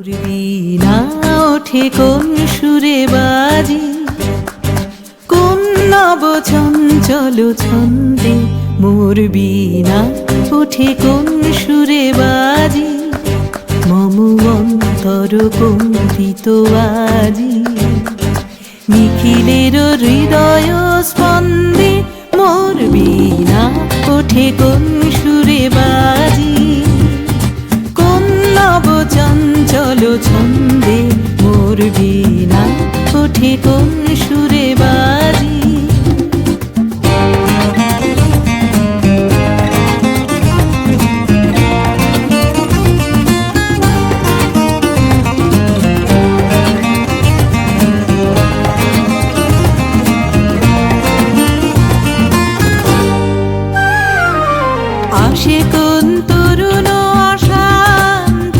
বীণা ওঠে কোন সুরে বাজি, কোন নব চঞ্চল ছন্দে মোর বীণা ওঠে কোন সুরে বাজি, মম অন্তর কম্পিত আজি। নিখিলের হৃদয় স্পন্দে মোর বীণা ওঠে কোন সুরে বাজি, কোন নব চঞ্চল ছন্দে মোর বীণা ওঠে কোন সুরে বাজি। আসে কোন তরুণ অশান্ত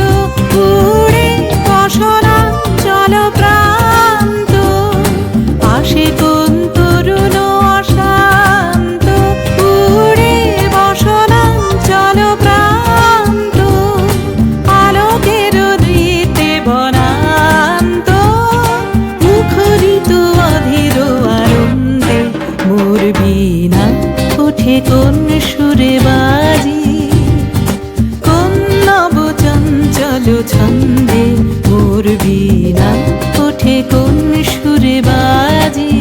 উড়ে বসনাঞ্চল প্রান্ত, আসে কোন তরুণ অশান্ত উড়ে বসনাঞ্চল প্রান্ত, আলোকের নৃত্যে বনান্ত মুখরিত অধীর আনন্দে মোর বীণা ওঠে কোন সুরে বাজি, কোন নব চঞ্চল ছন্দে মোর বীণা ওঠে কোন সুরে বাজি।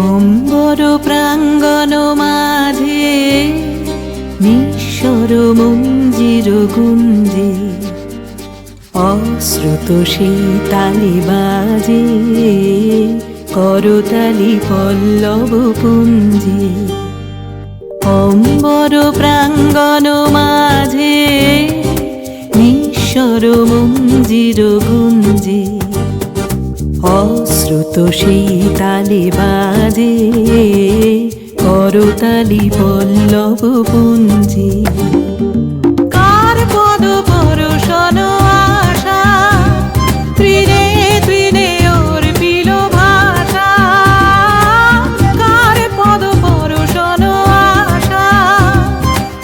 অম্বর প্রাঙ্গণ মাঝে নিঃস্বর মঞ্জির গুঞ্জে, অশ্রুত সেই তালি বাজে করতালি পল্লব পুঞ্জে। অম্বর প্রাঙ্গণ মাঝে নিঃস্বর মঞ্জির গুঞ্জে, অশ্রুত সেই তালে বাজে করতালি পল্লব পুঞ্জে। কার পদ পরশন আশা তৃণে তৃণে ওর পিল ভাষা, কার পদ পরশন আশা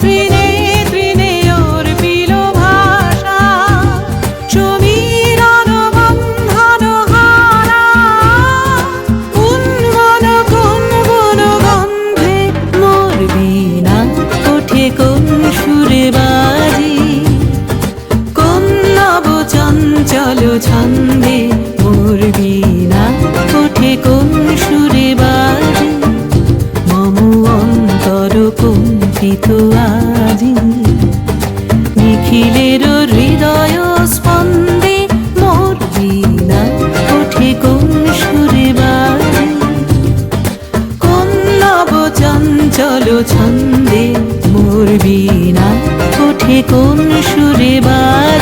তৃণে তৃণে ওর পিল ভাষা। সমীরণ বন্ধন হারা উন্মন কোন বন গন্ধে মোর বীণা ওঠে কোন সুরে বাজি, কোন নব চঞ্চল ছন্দে মোর বীণা ওঠে কোন সুরে বাজি, মম অন্তর কম্পিত আজি। নিখিলের হৃদয় স্পন্দে মোর বীণা ওঠে কোন সুরে বাজি, কোন নব চঞ্চল ছন্দে মোর বীণা ওঠে কোন সুরে বাজি।